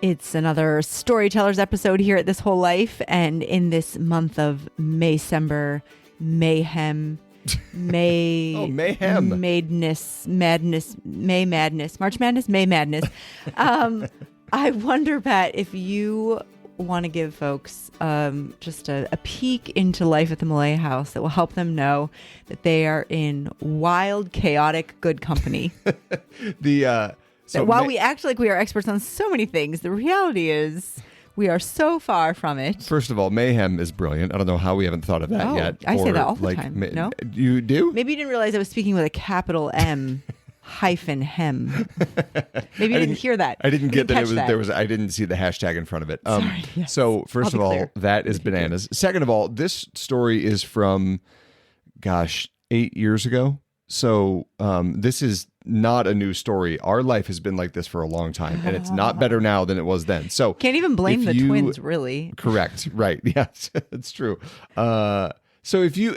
It's another Storytellers episode here at This Whole Life, and in this month of Maycember, mayhem, mayhem, madness, March Madness, May Madness. I wonder, Pat, if you want to give folks just a peek into life at the Malay house that will help them know that they are in wild, chaotic, good company. While we act like we are experts on so many things, the reality is we are so far from it. First of all, mayhem is brilliant. I don't know how we haven't thought of that yet. I say that all the time. No? You do? Maybe you didn't realize I was speaking with a capital M hyphen hem. Maybe you didn't hear that. I didn't get that it was there was. I didn't see the hashtag in front of it. Sorry, yes. So first of all, that is bananas. Second of all, this story is from, 8 years ago. So this is not a new story. Our life has been like this for a long time, and it's not better now than it was then. So can't even blame the twins, really. Correct. Right. Yes, it's true. So if you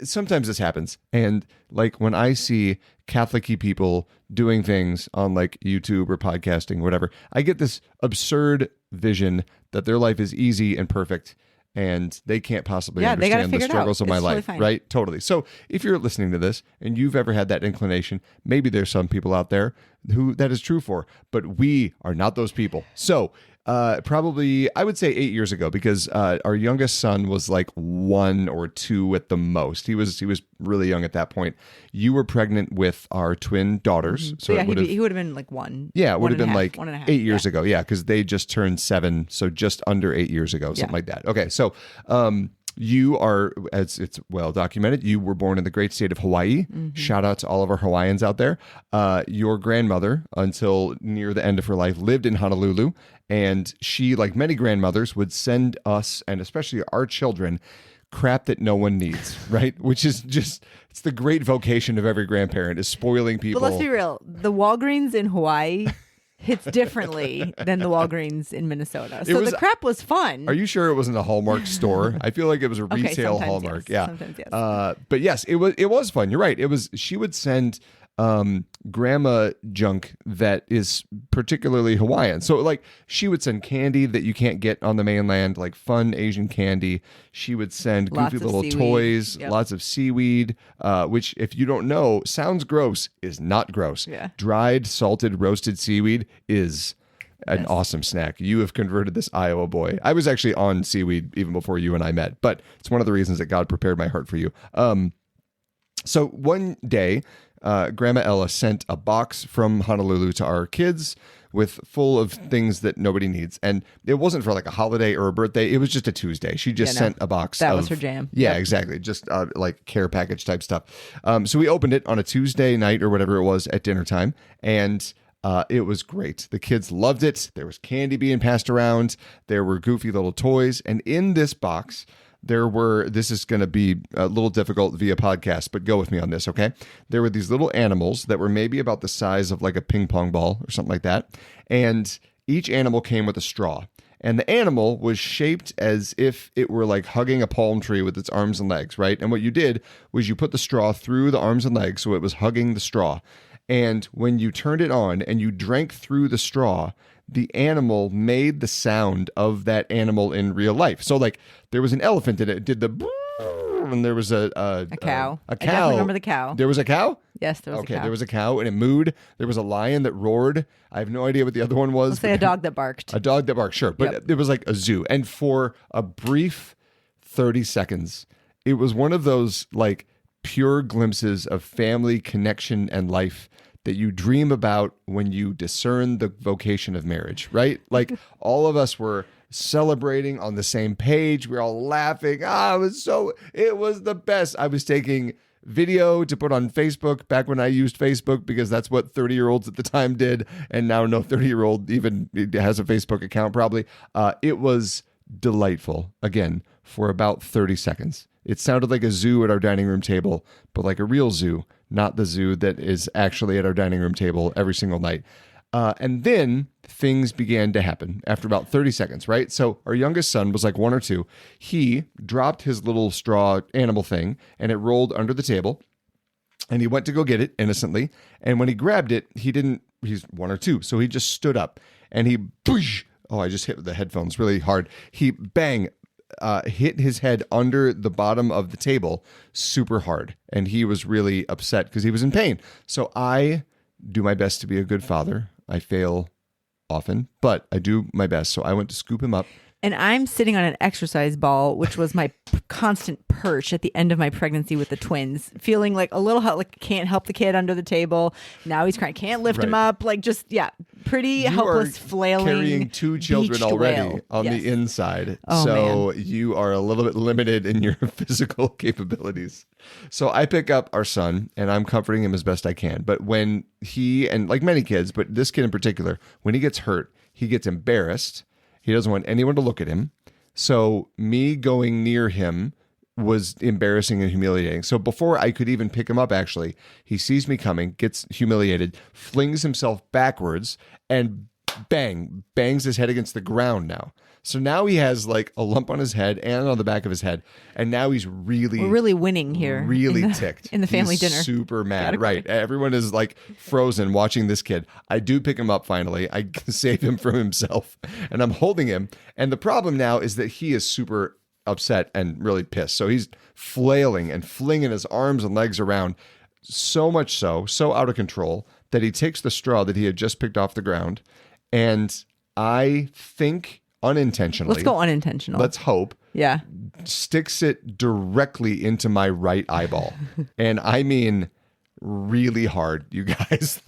sometimes this happens, and like when I see Catholic-y people doing things on like YouTube or podcasting, whatever, I get this absurd vision that their life is easy and perfect, and they can't possibly understand the struggles of my life, right? Totally. So if you're listening to this and you've ever had that inclination, maybe there's some people out there who that is true for, but we are not those people. So probably, I would say 8 years ago, because our youngest son was like 1 or 2 at the most. He was really young at that point. You were pregnant with our twin daughters. Mm-hmm. So yeah, he would have been like 1. Yeah, it would have been like 1.5. 8 years ago. Yeah, because they just turned 7, so just under 8 years ago, something like that. Okay, so you are, as it's well documented, you were born in the great state of Hawaii. Mm-hmm. Shout out to all of our Hawaiians out there. Your grandmother, until near the end of her life, lived in Honolulu. And she, like many grandmothers, would send us, and especially our children, crap that no one needs, right? Which is just, it's the great vocation of every grandparent, is spoiling people. But let's be real. The Walgreens in Hawaii hits differently than the Walgreens in Minnesota. So the crap was fun. Are you sure it wasn't a Hallmark store? I feel like it was a retail Hallmark. Yes, yeah. Sometimes yes. But yes, it was fun. You're right. She would send grandma junk that is particularly Hawaiian. So like she would send candy that you can't get on the mainland, like fun Asian candy. She would send goofy little toys, lots of seaweed, which if you don't know, sounds gross, is not gross. Yeah. Dried, salted, roasted seaweed is an awesome snack. You have converted this Iowa boy. I was actually on seaweed even before you and I met, but it's one of the reasons that God prepared my heart for you. So one day, Grandma Ella sent a box from Honolulu to our kids with full of things that nobody needs. And it wasn't for like a holiday or a birthday. It was just a Tuesday. She just sent a box. That was her jam. Yeah, exactly. Just like care package type stuff. So we opened it on a Tuesday night or whatever it was at dinner time. And it was great. The kids loved it. There was candy being passed around. There were goofy little toys. And in this box, this is going to be a little difficult via podcast, but go with me on this, okay? There were these little animals that were maybe about the size of like a ping pong ball or something like that. And each animal came with a straw. And the animal was shaped as if it were like hugging a palm tree with its arms and legs, right? And what you did was you put the straw through the arms and legs so it was hugging the straw. And when you turned it on and you drank through the straw, the animal made the sound of that animal in real life. So like there was an elephant and it did the and there was a cow. A cow. I definitely remember the cow. There was a cow? Yes, there was a cow. Okay, there was a cow and it mooed. There was a lion that roared. I have no idea what the other one was. Let's say a dog that barked. A dog that barked, sure. But it was like a zoo. And for a brief 30 seconds, it was one of those like pure glimpses of family connection and life that you dream about when you discern the vocation of marriage, right? Like all of us were celebrating on the same page. We were all laughing. It was the best. I was taking video to put on Facebook back when I used Facebook because that's what 30-year-olds at the time did. And now no 30-year-old even has a Facebook account probably. It was delightful, again, for about 30 seconds. It sounded like a zoo at our dining room table, but like a real zoo, not the zoo that is actually at our dining room table every single night. And then things began to happen after about 30 seconds, right? So our youngest son was like 1 or 2. He dropped his little straw animal thing and it rolled under the table. And he went to go get it innocently. And when he grabbed it, he's 1 or 2. So he just stood up and he Oh, I just hit the headphones really hard. He hit his head under the bottom of the table super hard. And he was really upset because he was in pain. So I do my best to be a good father. I fail often, but I do my best. So I went to scoop him up. And I'm sitting on an exercise ball, which was my constant perch at the end of my pregnancy with the twins, feeling like a little like can't help the kid under the table. Now he's crying, can't lift him up. Like pretty You helpless, are flailing. Carrying 2 children beached already whale. on Yes. the inside. Oh, so man. you are a little bit limited in your physical capabilities. So I pick up our son and I'm comforting him as best I can. But when he, and like many kids, but this kid in particular, when he gets hurt, he gets embarrassed. He doesn't want anyone to look at him. So me going near him was embarrassing and humiliating. So before I could even pick him up, actually, he sees me coming, gets humiliated, flings himself backwards, and bangs his head against the ground now. So now he has like a lump on his head and on the back of his head. And now he's We're really winning here. really ticked. In the family He's dinner. super mad. Right. Everyone is like frozen watching this kid. I do pick him up finally. I save him from himself and I'm holding him. And the problem now is that he is super upset and really pissed. So he's flailing and flinging his arms and legs around, so much so out of control that he takes the straw that he had just picked off the ground. And I think unintentionally. Let's go unintentional. Let's hope. Yeah. Sticks it directly into my right eyeball. And I mean really hard, you guys.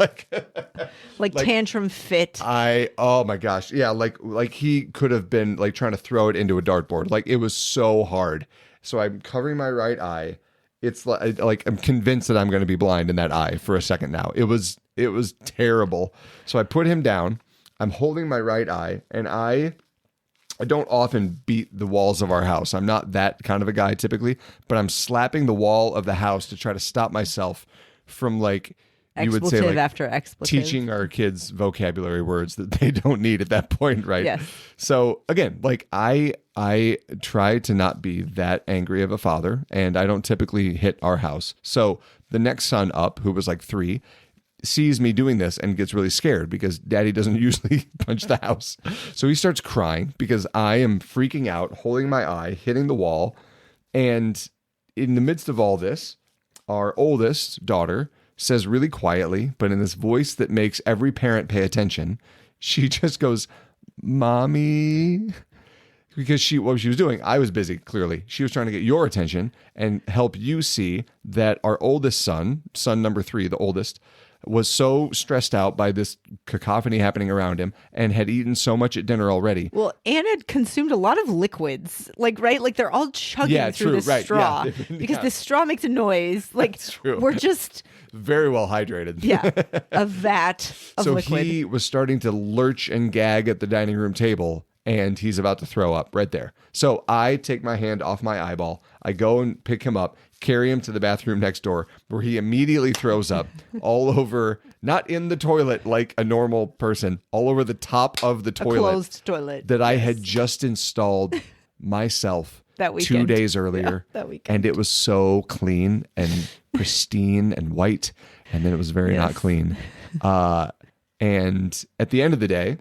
like tantrum fit. Oh my gosh. Yeah, like he could have been like trying to throw it into a dartboard. Like it was so hard. So I'm covering my right eye. It's like I'm convinced that I'm going to be blind in that eye for a second now. It was terrible. So I put him down. I'm holding my right eye, and I don't often beat the walls of our house. I'm not that kind of a guy typically, but I'm slapping the wall of the house to try to stop myself from like you would say Expletive like after expletive. teaching our kids vocabulary words that they don't need at that point, right? Yes. So again, like I try to not be that angry of a father, and I don't typically hit our house. So the next son up, who was like 3, sees me doing this and gets really scared because daddy doesn't usually punch the house. So he starts crying because I am freaking out, holding my eye, hitting the wall. And in the midst of all this, our oldest daughter says really quietly, but in this voice that makes every parent pay attention, she just goes, "Mommy." Because what she was doing, I was busy, clearly. She was trying to get your attention and help you see that our oldest son number 3, the oldest, was so stressed out by this cacophony happening around him and had eaten so much at dinner already. Well, and had consumed a lot of liquids, right? Like they're all chugging through the straw because the straw makes a noise. Like we're just very well hydrated. Yeah, a vat of liquid. So he was starting to lurch and gag at the dining room table, and he's about to throw up right there. So I take my hand off my eyeball. I go and pick him up, carry him to the bathroom next door, where he immediately throws up all over, not in the toilet like a normal person, all over the top of the toilet. A closed toilet. That I had just installed myself that weekend. 2 days earlier. Yeah, that weekend. And it was so clean and pristine and white. And then it was very not clean. And at the end of the day,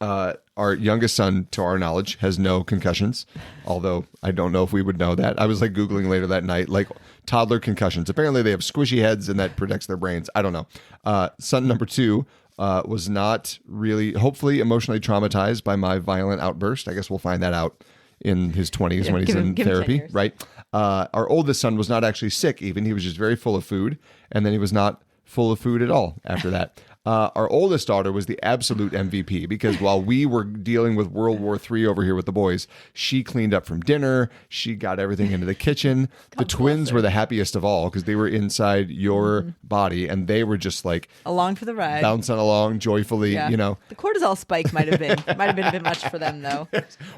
our youngest son, to our knowledge, has no concussions, although I don't know if we would know that. I was like Googling later that night, like toddler concussions. Apparently they have squishy heads and that protects their brains. I don't know. Son number 2 was not really, hopefully, emotionally traumatized by my violent outburst. I guess we'll find that out in his 20s when he's in therapy, right? Our oldest son was not actually sick even. He was just very full of food, and then he was not full of food at all after that. Our oldest daughter was the absolute MVP because while we were dealing with World War III over here with the boys, she cleaned up from dinner. She got everything into the kitchen. The twins were the happiest of all because they were inside your body and they were just like along for the ride, bouncing along joyfully. You know, the cortisol spike might have been a bit much for them though.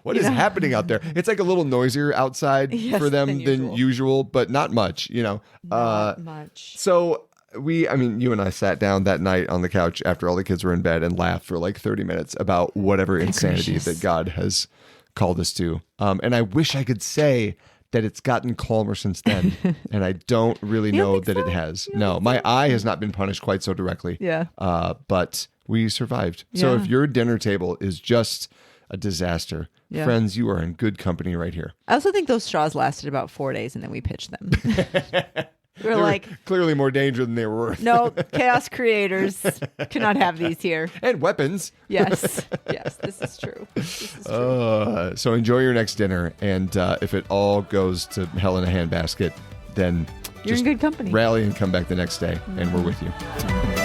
What is happening out there? It's like a little noisier outside for them than usual, but not much. You know, not much. So. You and I sat down that night on the couch after all the kids were in bed and laughed for like 30 minutes about whatever insanity that God has called us to. And I wish I could say that it's gotten calmer since then. And I don't really know that it has. No, my eye has not been punished quite so directly. Yeah. But we survived. So Yeah. if your dinner table is just a disaster, Yeah. friends, you are in good company right here. I also think those straws lasted about 4 days, and then we pitched them. We were like, Clearly more danger than they were worth. no, chaos creators cannot have these here. And weapons. Yes, this is true. So enjoy your next dinner. And if it all goes to hell in a handbasket, then You're just in good company. rally and come back the next day, and we're with you.